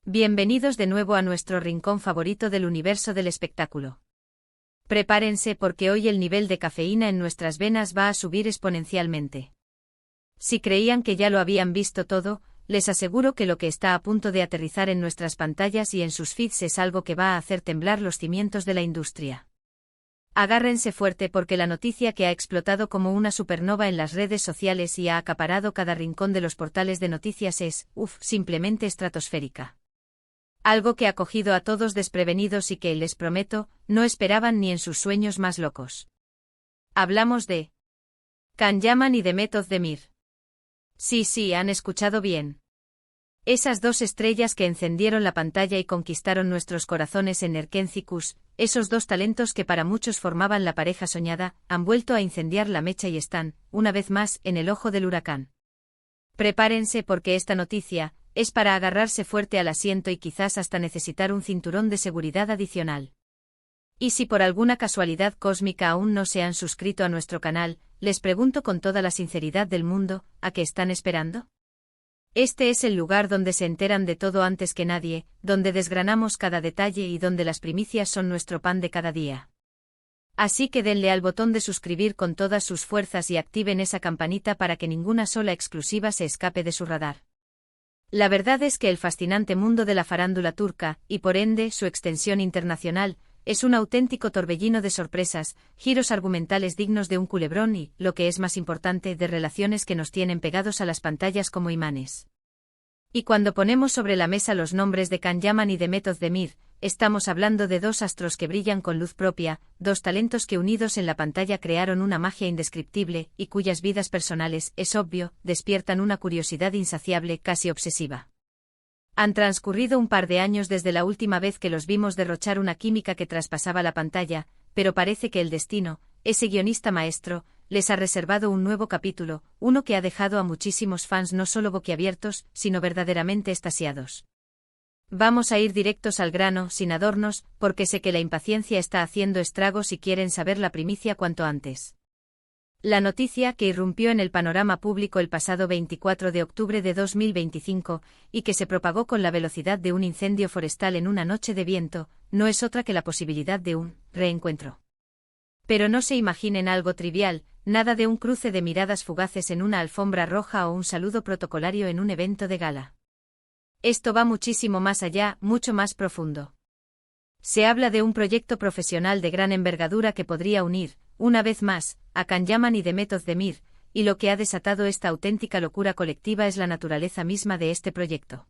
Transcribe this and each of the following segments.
Bienvenidos de nuevo a nuestro rincón favorito del universo del espectáculo. Prepárense porque hoy el nivel de cafeína en nuestras venas va a subir exponencialmente. Si creían que ya lo habían visto todo, les aseguro que lo que está a punto de aterrizar en nuestras pantallas y en sus feeds es algo que va a hacer temblar los cimientos de la industria. Agárrense fuerte porque la noticia que ha explotado como una supernova en las redes sociales y ha acaparado cada rincón de los portales de noticias es, simplemente estratosférica. Algo que ha cogido a todos desprevenidos y que, les prometo, no esperaban ni en sus sueños más locos. Hablamos de Can Yaman y Demet Özdemir. Sí, han escuchado bien. Esas dos estrellas que encendieron la pantalla y conquistaron nuestros corazones en Erkencikus, esos dos talentos que para muchos formaban la pareja soñada, han vuelto a incendiar la mecha y están, una vez más, en el ojo del huracán. Prepárense porque esta noticia es para agarrarse fuerte al asiento y quizás hasta necesitar un cinturón de seguridad adicional. Y si por alguna casualidad cósmica aún no se han suscrito a nuestro canal, les pregunto con toda la sinceridad del mundo, ¿a qué están esperando? Este es el lugar donde se enteran de todo antes que nadie, donde desgranamos cada detalle y donde las primicias son nuestro pan de cada día. Así que denle al botón de suscribir con todas sus fuerzas y activen esa campanita para que ninguna sola exclusiva se escape de su radar. La verdad es que el fascinante mundo de la farándula turca, y por ende su extensión internacional, es un auténtico torbellino de sorpresas, giros argumentales dignos de un culebrón y, lo que es más importante, de relaciones que nos tienen pegados a las pantallas como imanes. Y cuando ponemos sobre la mesa los nombres de Can Yaman y Demet Özdemir, estamos hablando de dos astros que brillan con luz propia, dos talentos que unidos en la pantalla crearon una magia indescriptible y cuyas vidas personales, es obvio, despiertan una curiosidad insaciable, casi obsesiva. Han transcurrido un par de años desde la última vez que los vimos derrochar una química que traspasaba la pantalla, pero parece que el destino, ese guionista maestro, les ha reservado un nuevo capítulo, uno que ha dejado a muchísimos fans no solo boquiabiertos, sino verdaderamente extasiados. Vamos a ir directos al grano, sin adornos, porque sé que la impaciencia está haciendo estragos y quieren saber la primicia cuanto antes. La noticia que irrumpió en el panorama público el pasado 24 de octubre de 2025, y que se propagó con la velocidad de un incendio forestal en una noche de viento, no es otra que la posibilidad de un reencuentro. Pero no se imaginen algo trivial, nada de un cruce de miradas fugaces en una alfombra roja o un saludo protocolario en un evento de gala. Esto va muchísimo más allá, mucho más profundo. Se habla de un proyecto profesional de gran envergadura que podría unir, una vez más, a Can Yaman y Demet Özdemir, y lo que ha desatado esta auténtica locura colectiva es la naturaleza misma de este proyecto.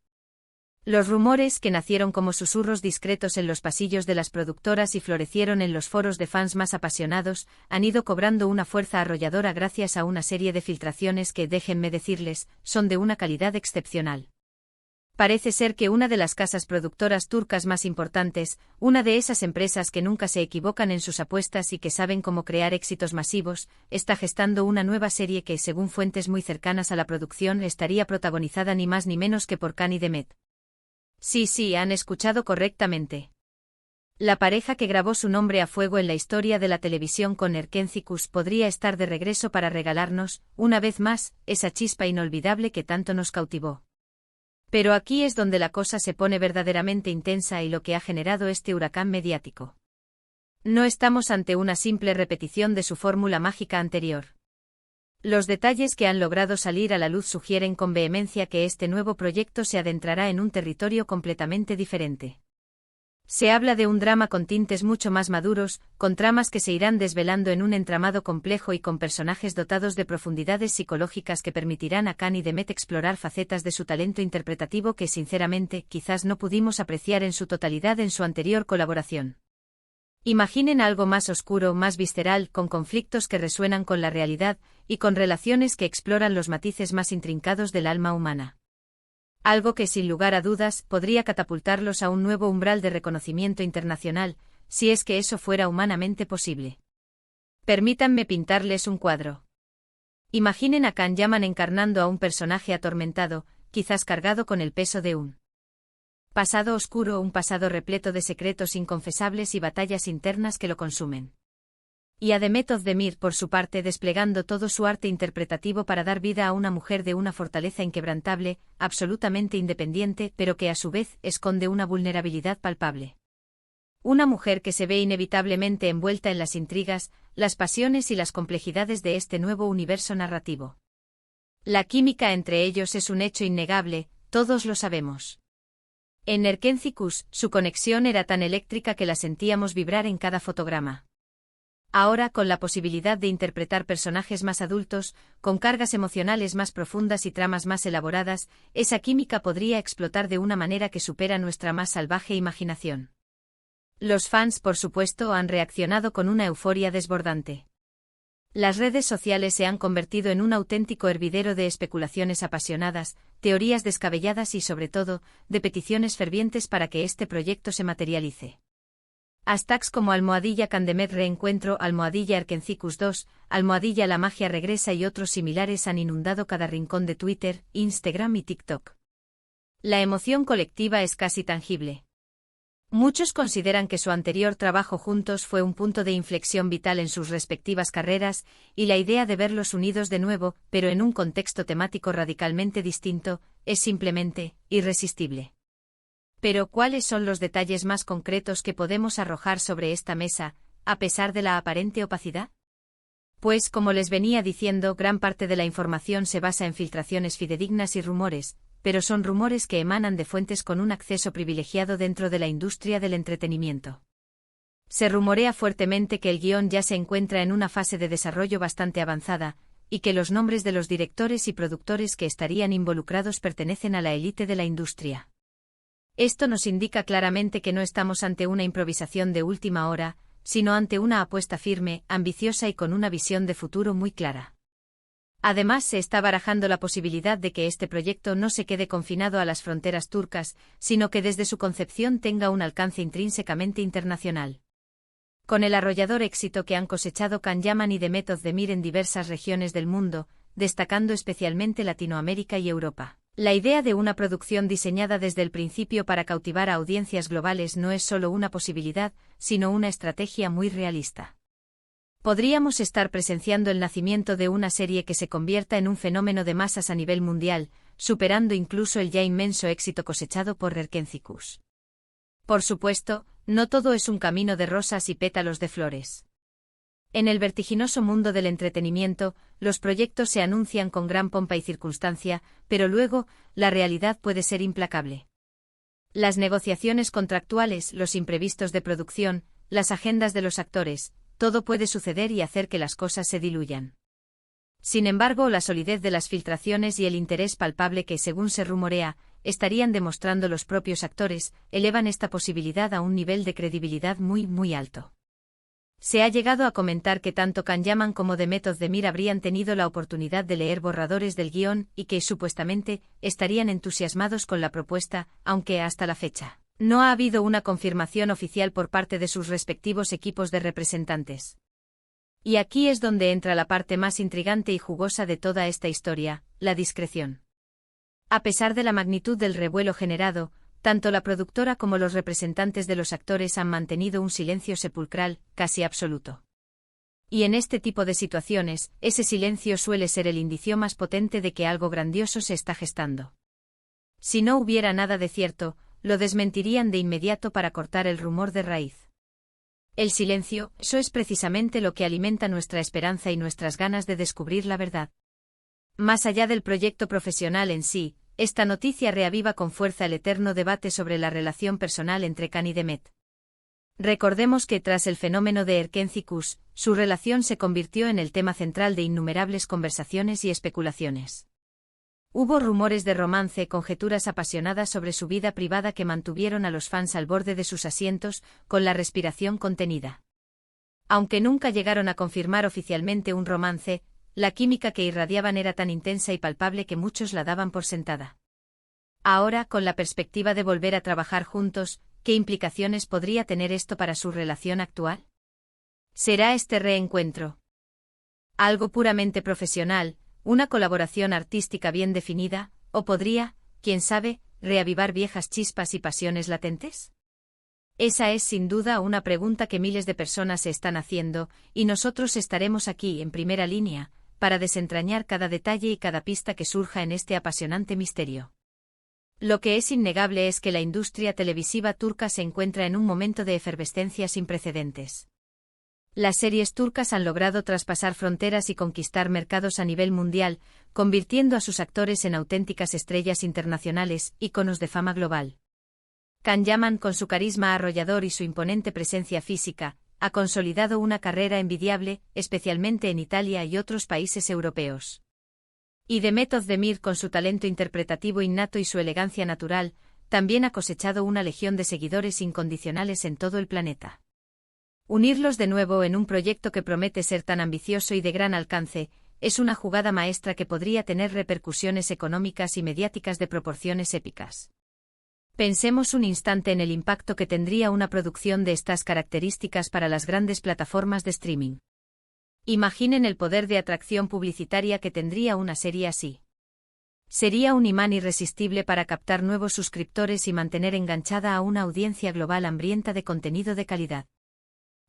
Los rumores, que nacieron como susurros discretos en los pasillos de las productoras y florecieron en los foros de fans más apasionados, han ido cobrando una fuerza arrolladora gracias a una serie de filtraciones que, déjenme decirles, son de una calidad excepcional. Parece ser que una de las casas productoras turcas más importantes, una de esas empresas que nunca se equivocan en sus apuestas y que saben cómo crear éxitos masivos, está gestando una nueva serie que, según fuentes muy cercanas a la producción, estaría protagonizada ni más ni menos que por Can y Demet. Sí, han escuchado correctamente. La pareja que grabó su nombre a fuego en la historia de la televisión con Erkencikus podría estar de regreso para regalarnos, una vez más, esa chispa inolvidable que tanto nos cautivó. Pero aquí es donde la cosa se pone verdaderamente intensa y lo que ha generado este huracán mediático. No estamos ante una simple repetición de su fórmula mágica anterior. Los detalles que han logrado salir a la luz sugieren con vehemencia que este nuevo proyecto se adentrará en un territorio completamente diferente. Se habla de un drama con tintes mucho más maduros, con tramas que se irán desvelando en un entramado complejo y con personajes dotados de profundidades psicológicas que permitirán a Can y Demet explorar facetas de su talento interpretativo que sinceramente quizás no pudimos apreciar en su totalidad en su anterior colaboración. Imaginen algo más oscuro, más visceral, con conflictos que resuenan con la realidad, y con relaciones que exploran los matices más intrincados del alma humana. Algo que, sin lugar a dudas, podría catapultarlos a un nuevo umbral de reconocimiento internacional, si es que eso fuera humanamente posible. Permítanme pintarles un cuadro. Imaginen a Can Yaman encarnando a un personaje atormentado, quizás cargado con el peso de un pasado oscuro, un pasado repleto de secretos inconfesables y batallas internas que lo consumen. Y a Demet Özdemir por su parte desplegando todo su arte interpretativo para dar vida a una mujer de una fortaleza inquebrantable, absolutamente independiente, pero que a su vez esconde una vulnerabilidad palpable. Una mujer que se ve inevitablemente envuelta en las intrigas, las pasiones y las complejidades de este nuevo universo narrativo. La química entre ellos es un hecho innegable, todos lo sabemos. En Erkenci-Kuş, su conexión era tan eléctrica que la sentíamos vibrar en cada fotograma. Ahora, con la posibilidad de interpretar personajes más adultos, con cargas emocionales más profundas y tramas más elaboradas, esa química podría explotar de una manera que supera nuestra más salvaje imaginación. Los fans, por supuesto, han reaccionado con una euforia desbordante. Las redes sociales se han convertido en un auténtico hervidero de especulaciones apasionadas, teorías descabelladas y, sobre todo, de peticiones fervientes para que este proyecto se materialice. Hashtags como #Candemet reencuentro, #Erkenci-Kuş 2, #La magia regresa y otros similares han inundado cada rincón de Twitter, Instagram y TikTok. La emoción colectiva es casi tangible. Muchos consideran que su anterior trabajo juntos fue un punto de inflexión vital en sus respectivas carreras, y la idea de verlos unidos de nuevo, pero en un contexto temático radicalmente distinto, es simplemente irresistible. Pero ¿cuáles son los detalles más concretos que podemos arrojar sobre esta mesa, a pesar de la aparente opacidad? Pues, como les venía diciendo, gran parte de la información se basa en filtraciones fidedignas y rumores, pero son rumores que emanan de fuentes con un acceso privilegiado dentro de la industria del entretenimiento. Se rumorea fuertemente que el guión ya se encuentra en una fase de desarrollo bastante avanzada, y que los nombres de los directores y productores que estarían involucrados pertenecen a la élite de la industria. Esto nos indica claramente que no estamos ante una improvisación de última hora, sino ante una apuesta firme, ambiciosa y con una visión de futuro muy clara. Además, se está barajando la posibilidad de que este proyecto no se quede confinado a las fronteras turcas, sino que desde su concepción tenga un alcance intrínsecamente internacional. Con el arrollador éxito que han cosechado Can Yaman y Demet Özdemir en diversas regiones del mundo, destacando especialmente Latinoamérica y Europa, la idea de una producción diseñada desde el principio para cautivar a audiencias globales no es solo una posibilidad, sino una estrategia muy realista. Podríamos estar presenciando el nacimiento de una serie que se convierta en un fenómeno de masas a nivel mundial, superando incluso el ya inmenso éxito cosechado por Erkenci-Kuş. Por supuesto, no todo es un camino de rosas y pétalos de flores. En el vertiginoso mundo del entretenimiento, los proyectos se anuncian con gran pompa y circunstancia, pero luego, la realidad puede ser implacable. Las negociaciones contractuales, los imprevistos de producción, las agendas de los actores, todo puede suceder y hacer que las cosas se diluyan. Sin embargo, la solidez de las filtraciones y el interés palpable que, según se rumorea, estarían demostrando los propios actores, elevan esta posibilidad a un nivel de credibilidad muy, muy alto. Se ha llegado a comentar que tanto Can Yaman como Demet Özdemir habrían tenido la oportunidad de leer borradores del guión y que, supuestamente, estarían entusiasmados con la propuesta, aunque hasta la fecha no ha habido una confirmación oficial por parte de sus respectivos equipos de representantes. Y aquí es donde entra la parte más intrigante y jugosa de toda esta historia, la discreción. A pesar de la magnitud del revuelo generado, tanto la productora como los representantes de los actores han mantenido un silencio sepulcral, casi absoluto. Y en este tipo de situaciones, ese silencio suele ser el indicio más potente de que algo grandioso se está gestando. Si no hubiera nada de cierto, lo desmentirían de inmediato para cortar el rumor de raíz. El silencio, eso es precisamente lo que alimenta nuestra esperanza y nuestras ganas de descubrir la verdad. Más allá del proyecto profesional en sí, esta noticia reaviva con fuerza el eterno debate sobre la relación personal entre Can y Demet. Recordemos que tras el fenómeno de Erkenci-Kuş, su relación se convirtió en el tema central de innumerables conversaciones y especulaciones. Hubo rumores de romance, conjeturas apasionadas sobre su vida privada que mantuvieron a los fans al borde de sus asientos, con la respiración contenida. Aunque nunca llegaron a confirmar oficialmente un romance, la química que irradiaban era tan intensa y palpable que muchos la daban por sentada. Ahora, con la perspectiva de volver a trabajar juntos, ¿qué implicaciones podría tener esto para su relación actual? ¿Será este reencuentro algo puramente profesional, una colaboración artística bien definida, o podría, quién sabe, reavivar viejas chispas y pasiones latentes? Esa es sin duda una pregunta que miles de personas se están haciendo, y nosotros estaremos aquí en primera línea, para desentrañar cada detalle y cada pista que surja en este apasionante misterio. Lo que es innegable es que la industria televisiva turca se encuentra en un momento de efervescencia sin precedentes. Las series turcas han logrado traspasar fronteras y conquistar mercados a nivel mundial, convirtiendo a sus actores en auténticas estrellas internacionales, íconos de fama global. Can Yaman, con su carisma arrollador y su imponente presencia física, ha consolidado una carrera envidiable, especialmente en Italia y otros países europeos. Y Demet Özdemir, con su talento interpretativo innato y su elegancia natural, también ha cosechado una legión de seguidores incondicionales en todo el planeta. Unirlos de nuevo en un proyecto que promete ser tan ambicioso y de gran alcance, es una jugada maestra que podría tener repercusiones económicas y mediáticas de proporciones épicas. Pensemos un instante en el impacto que tendría una producción de estas características para las grandes plataformas de streaming. Imaginen el poder de atracción publicitaria que tendría una serie así. Sería un imán irresistible para captar nuevos suscriptores y mantener enganchada a una audiencia global hambrienta de contenido de calidad.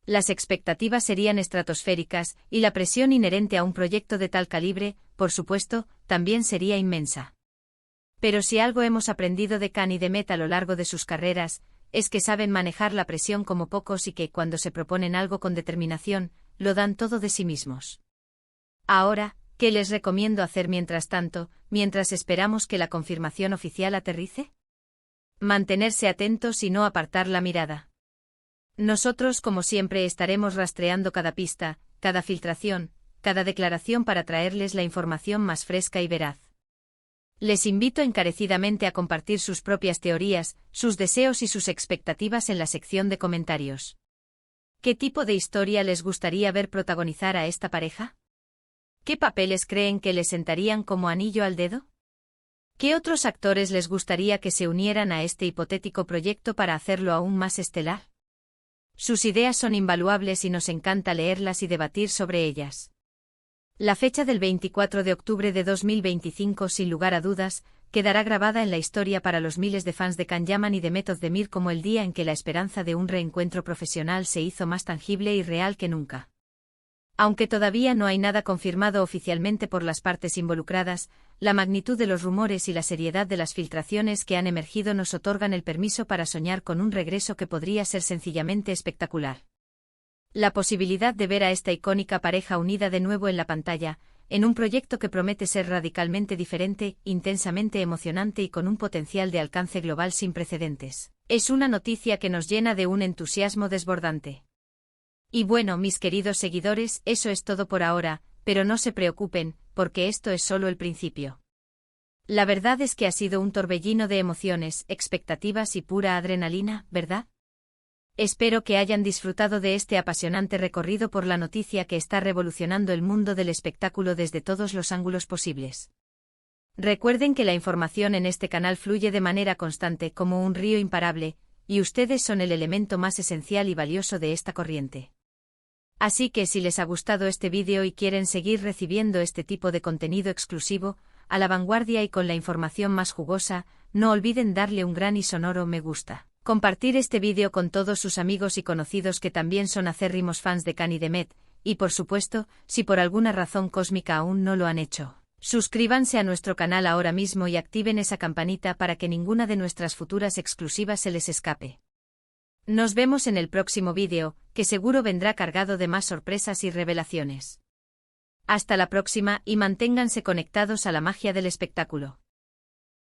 Las expectativas serían estratosféricas, y la presión inherente a un proyecto de tal calibre, por supuesto, también sería inmensa. Pero si algo hemos aprendido de Can y Demet a lo largo de sus carreras, es que saben manejar la presión como pocos y que, cuando se proponen algo con determinación, lo dan todo de sí mismos. Ahora, ¿qué les recomiendo hacer mientras tanto, mientras esperamos que la confirmación oficial aterrice? Mantenerse atentos y no apartar la mirada. Nosotros, como siempre, estaremos rastreando cada pista, cada filtración, cada declaración para traerles la información más fresca y veraz. Les invito encarecidamente a compartir sus propias teorías, sus deseos y sus expectativas en la sección de comentarios. ¿Qué tipo de historia les gustaría ver protagonizar a esta pareja? ¿Qué papeles creen que les sentarían como anillo al dedo? ¿Qué otros actores les gustaría que se unieran a este hipotético proyecto para hacerlo aún más estelar? Sus ideas son invaluables y nos encanta leerlas y debatir sobre ellas. La fecha del 24 de octubre de 2025, sin lugar a dudas, quedará grabada en la historia para los miles de fans de Can Yaman y Demet Özdemir como el día en que la esperanza de un reencuentro profesional se hizo más tangible y real que nunca. Aunque todavía no hay nada confirmado oficialmente por las partes involucradas, la magnitud de los rumores y la seriedad de las filtraciones que han emergido nos otorgan el permiso para soñar con un regreso que podría ser sencillamente espectacular. La posibilidad de ver a esta icónica pareja unida de nuevo en la pantalla, en un proyecto que promete ser radicalmente diferente, intensamente emocionante y con un potencial de alcance global sin precedentes, es una noticia que nos llena de un entusiasmo desbordante. Y bueno, mis queridos seguidores, eso es todo por ahora, pero no se preocupen, porque esto es solo el principio. La verdad es que ha sido un torbellino de emociones, expectativas y pura adrenalina, ¿verdad? Espero que hayan disfrutado de este apasionante recorrido por la noticia que está revolucionando el mundo del espectáculo desde todos los ángulos posibles. Recuerden que la información en este canal fluye de manera constante como un río imparable, y ustedes son el elemento más esencial y valioso de esta corriente. Así que si les ha gustado este vídeo y quieren seguir recibiendo este tipo de contenido exclusivo, a la vanguardia y con la información más jugosa, no olviden darle un gran y sonoro me gusta. Compartir este vídeo con todos sus amigos y conocidos que también son acérrimos fans de Can y Demet, y por supuesto, si por alguna razón cósmica aún no lo han hecho, suscríbanse a nuestro canal ahora mismo y activen esa campanita para que ninguna de nuestras futuras exclusivas se les escape. Nos vemos en el próximo vídeo, que seguro vendrá cargado de más sorpresas y revelaciones. Hasta la próxima y manténganse conectados a la magia del espectáculo.